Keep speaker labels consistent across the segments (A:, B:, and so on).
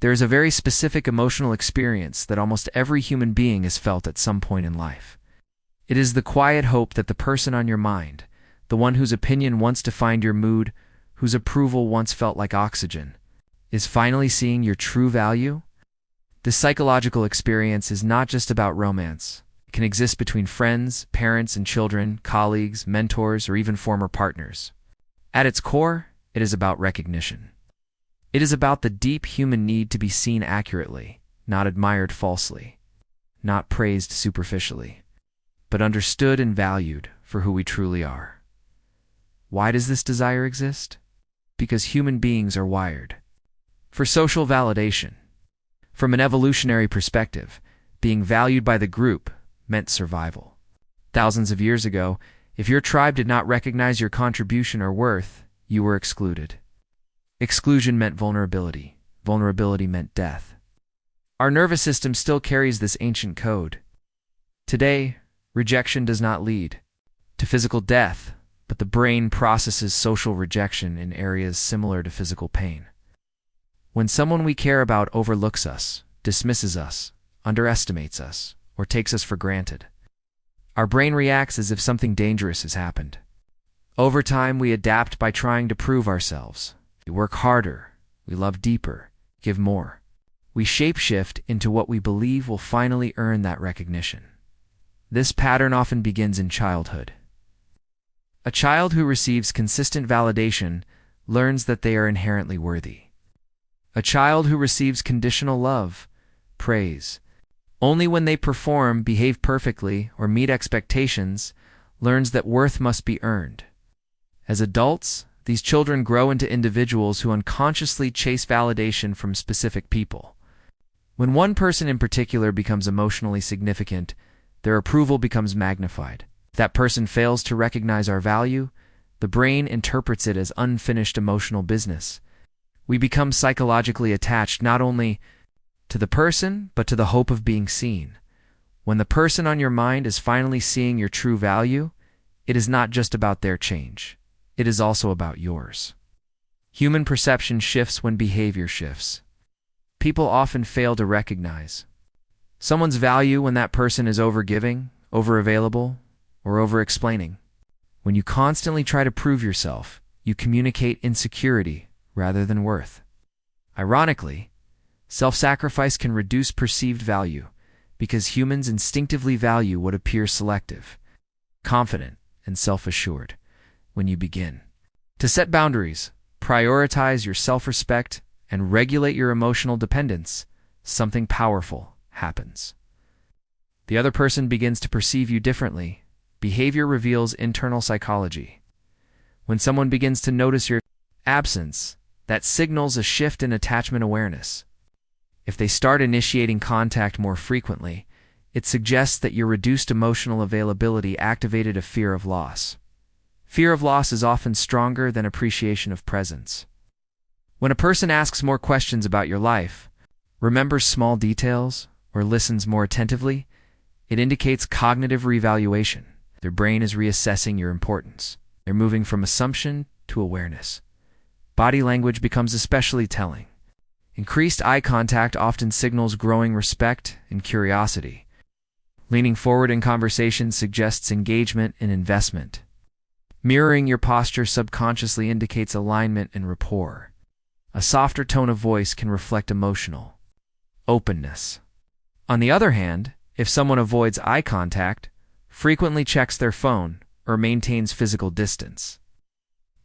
A: There is a very specific emotional experience that almost every human being has felt at some point in life. It is the quiet hope that the person on your mind, the one whose opinion once defined your mood, whose approval once felt like oxygen, is finally seeing your true value. This psychological experience is not just about romance. It can exist between friends, parents and children, colleagues, mentors, or even former partners. At its core, it is about recognition. It is about the deep human need to be seen accurately, not admired falsely, not praised superficially, but understood and valued for who we truly are. Why does this desire exist? Because human beings are wired for social validation. From an evolutionary perspective, being valued by the group meant survival. Thousands of years ago, if your tribe did not recognize your contribution or worth, you were excluded. Exclusion meant vulnerability. Vulnerability meant death. Our nervous system still carries this ancient code. Today, rejection does not lead to physical death, but the brain processes social rejection in areas similar to physical pain. When someone we care about overlooks us, dismisses us, underestimates us, or takes us for granted, our brain reacts as if something dangerous has happened. Over time, we adapt by trying to prove ourselves. We work harder, we love deeper, give more. We shapeshift into what we believe will finally earn that recognition. This pattern often begins in childhood. A child who receives consistent validation learns that they are inherently worthy. A child who receives conditional love, praise, only when they perform, behave perfectly, or meet expectations, learns that worth must be earned. As adults, these children grow into individuals who unconsciously chase validation from specific people. When one person in particular becomes emotionally significant, their approval becomes magnified. If that person fails to recognize our value, the brain interprets it as unfinished emotional business. We become psychologically attached not only to the person, but to the hope of being seen. When the person on your mind is finally seeing your true value, it is not just about their change. It is also about yours. Human perception shifts when behavior shifts. People often fail to recognize someone's value when that person is overgiving, overavailable, or over-explaining. When you constantly try to prove yourself, you communicate insecurity rather than worth. Ironically, self-sacrifice can reduce perceived value because humans instinctively value what appears selective, confident, and self-assured. When you begin to set boundaries, prioritize your self-respect, and regulate your emotional dependence, something powerful happens. The other person begins to perceive you differently. Behavior reveals internal psychology. When someone begins to notice your absence, that signals a shift in attachment awareness. If they start initiating contact more frequently, it suggests that your reduced emotional availability activated a fear of loss. Fear of loss is often stronger than appreciation of presence. When a person asks more questions about your life, remembers small details, or listens more attentively, it indicates cognitive reevaluation. Their brain is reassessing your importance. They're moving from assumption to awareness. Body language becomes especially telling. Increased eye contact often signals growing respect and curiosity. Leaning forward in conversation suggests engagement and investment. Mirroring your posture subconsciously indicates alignment and rapport. A softer tone of voice can reflect emotional openness. On the other hand, if someone avoids eye contact, frequently checks their phone, or maintains physical distance,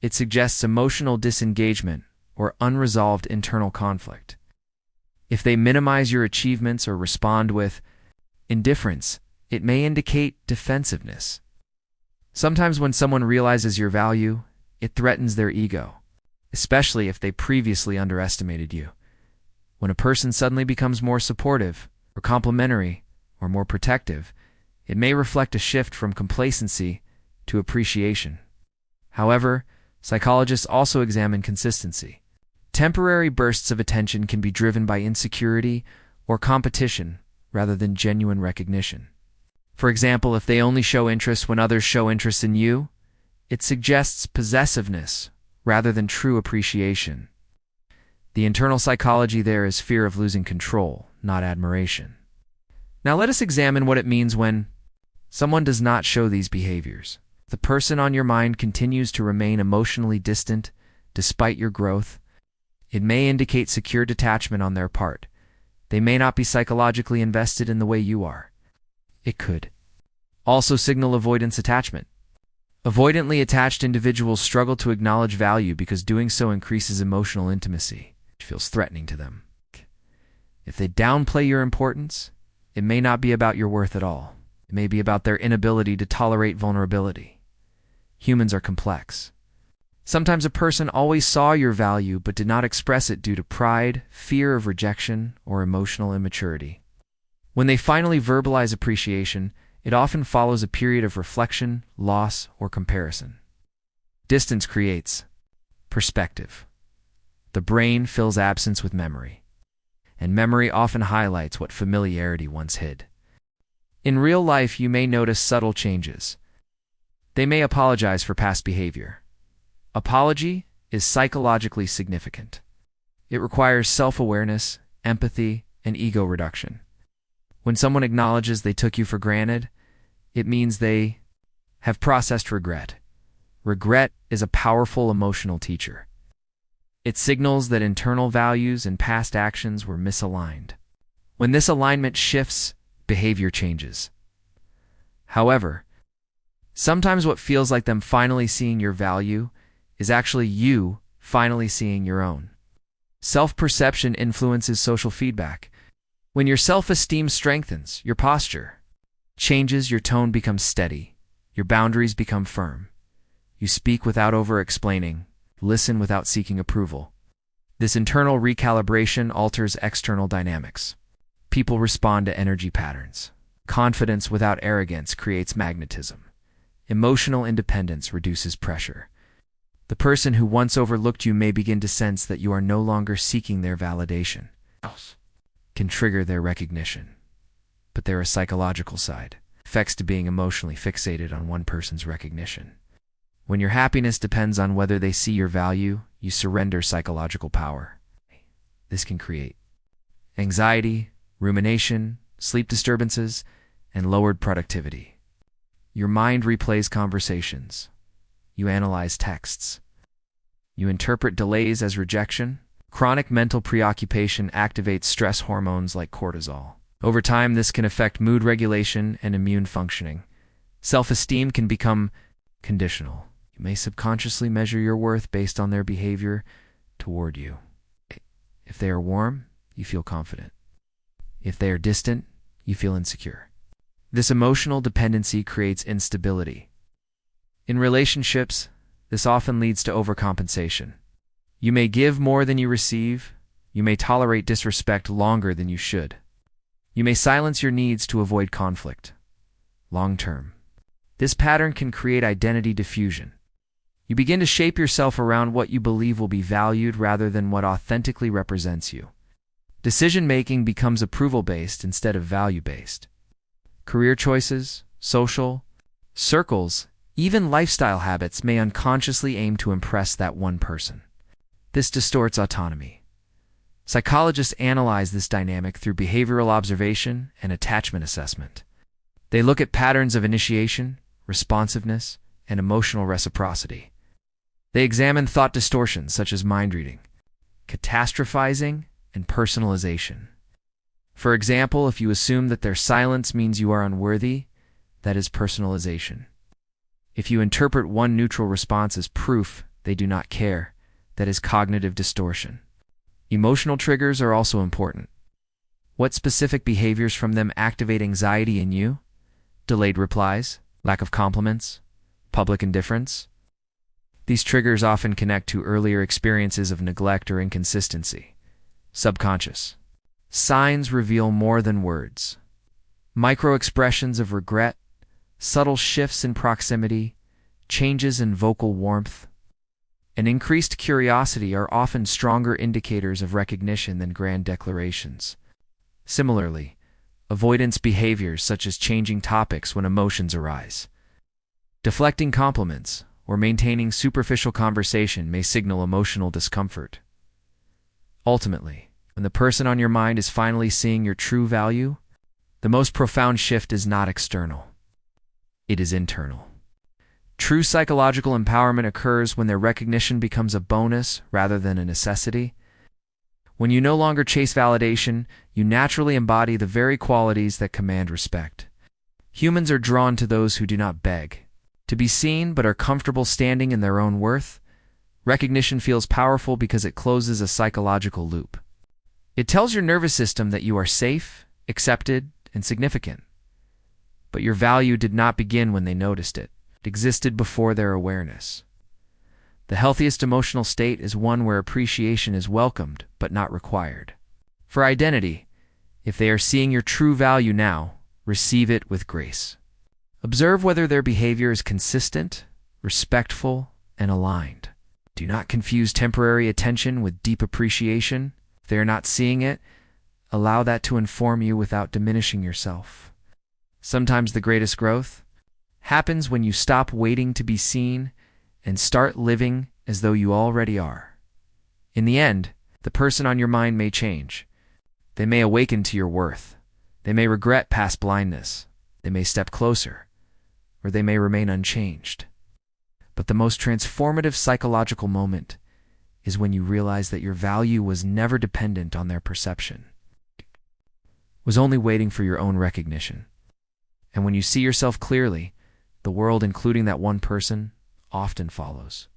A: it suggests emotional disengagement or unresolved internal conflict. If they minimize your achievements or respond with indifference, it may indicate defensiveness. Sometimes when someone realizes your value, it threatens their ego, especially if they previously underestimated you. When a person suddenly becomes more supportive, or complimentary, or more protective, it may reflect a shift from complacency to appreciation. However, psychologists also examine consistency. Temporary bursts of attention can be driven by insecurity or competition rather than genuine recognition. For example, if they only show interest when others show interest in you, it suggests possessiveness rather than true appreciation. The internal psychology there is fear of losing control, not admiration. Now let us examine what it means when someone does not show these behaviors. The person on your mind continues to remain emotionally distant despite your growth. It may indicate secure detachment on their part. They may not be psychologically invested in the way you are. It could also signal avoidance attachment. Avoidantly attached individuals struggle to acknowledge value because doing so increases emotional intimacy, which feels threatening to them. If they downplay your importance, it may not be about your worth at all. It may be about their inability to tolerate vulnerability. Humans are complex. Sometimes a person always saw your value but did not express it due to pride, fear of rejection, or emotional immaturity. When they finally verbalize appreciation, it often follows a period of reflection, loss, or comparison. Distance creates perspective. The brain fills absence with memory, and memory often highlights what familiarity once hid. In real life, you may notice subtle changes. They may apologize for past behavior. Apology is psychologically significant. It requires self-awareness, empathy, and ego reduction. When someone acknowledges they took you for granted, it means they have processed regret. Regret is a powerful emotional teacher. It signals that internal values and past actions were misaligned. When this alignment shifts, behavior changes. However, sometimes what feels like them finally seeing your value is actually you finally seeing your own. Self-perception influences social feedback. When your self-esteem strengthens, your posture changes, your tone becomes steady, your boundaries become firm. You speak without over-explaining, listen without seeking approval. This internal recalibration alters external dynamics. People respond to energy patterns. Confidence without arrogance creates magnetism. Emotional independence reduces pressure. The person who once overlooked you may begin to sense that you are no longer seeking their validation. Can trigger their recognition. But there is a psychological side, effects to being emotionally fixated on one person's recognition. When your happiness depends on whether they see your value, you surrender psychological power. This can create anxiety, rumination, sleep disturbances, and lowered productivity. Your mind replays conversations. You analyze texts. You interpret delays as rejection. Chronic mental preoccupation activates stress hormones like cortisol. Over time, this can affect mood regulation and immune functioning. Self-esteem can become conditional. You may subconsciously measure your worth based on their behavior toward you. If they are warm, you feel confident. If they are distant, you feel insecure. This emotional dependency creates instability. In relationships, this often leads to overcompensation. You may give more than you receive. You may tolerate disrespect longer than you should. You may silence your needs to avoid conflict. Long term, this pattern can create identity diffusion. You begin to shape yourself around what you believe will be valued rather than what authentically represents you. Decision-making becomes approval-based instead of value-based. Career choices, social circles, even lifestyle habits may unconsciously aim to impress that one person. This distorts autonomy. Psychologists analyze this dynamic through behavioral observation and attachment assessment. They look at patterns of initiation, responsiveness, and emotional reciprocity. They examine thought distortions such as mind reading, catastrophizing, and personalization. For example, if you assume that their silence means you are unworthy, that is personalization. If you interpret one neutral response as proof they do not care, that is cognitive distortion. Emotional triggers are also important. What specific behaviors from them activate anxiety in you? Delayed replies, lack of compliments, public indifference? These triggers often connect to earlier experiences of neglect or inconsistency. Subconscious signs reveal more than words. Micro-expressions of regret, subtle shifts in proximity, changes in vocal warmth, and increased curiosity are often stronger indicators of recognition than grand declarations. Similarly, avoidance behaviors such as changing topics when emotions arise, deflecting compliments, or maintaining superficial conversation may signal emotional discomfort. Ultimately, when the person on your mind is finally seeing your true value, the most profound shift is not external. It is internal. True psychological empowerment occurs when their recognition becomes a bonus rather than a necessity. When you no longer chase validation, you naturally embody the very qualities that command respect. Humans are drawn to those who do not beg to be seen but are comfortable standing in their own worth. Recognition feels powerful because it closes a psychological loop. It tells your nervous system that you are safe, accepted, and significant. But your value did not begin when they noticed it. It existed before their awareness. The healthiest emotional state is one where appreciation is welcomed but not required. For identity, if they are seeing your true value now, receive it with grace. Observe whether their behavior is consistent, respectful, and aligned. Do not confuse temporary attention with deep appreciation. If they are not seeing it, allow that to inform you without diminishing yourself. Sometimes the greatest growth happens when you stop waiting to be seen and start living as though you already are. In the end, the person on your mind may change. They may awaken to your worth. They may regret past blindness. They may step closer, or they may remain unchanged. But the most transformative psychological moment is when you realize that your value was never dependent on their perception, was only waiting for your own recognition. And when you see yourself clearly, the world, including that one person, often follows.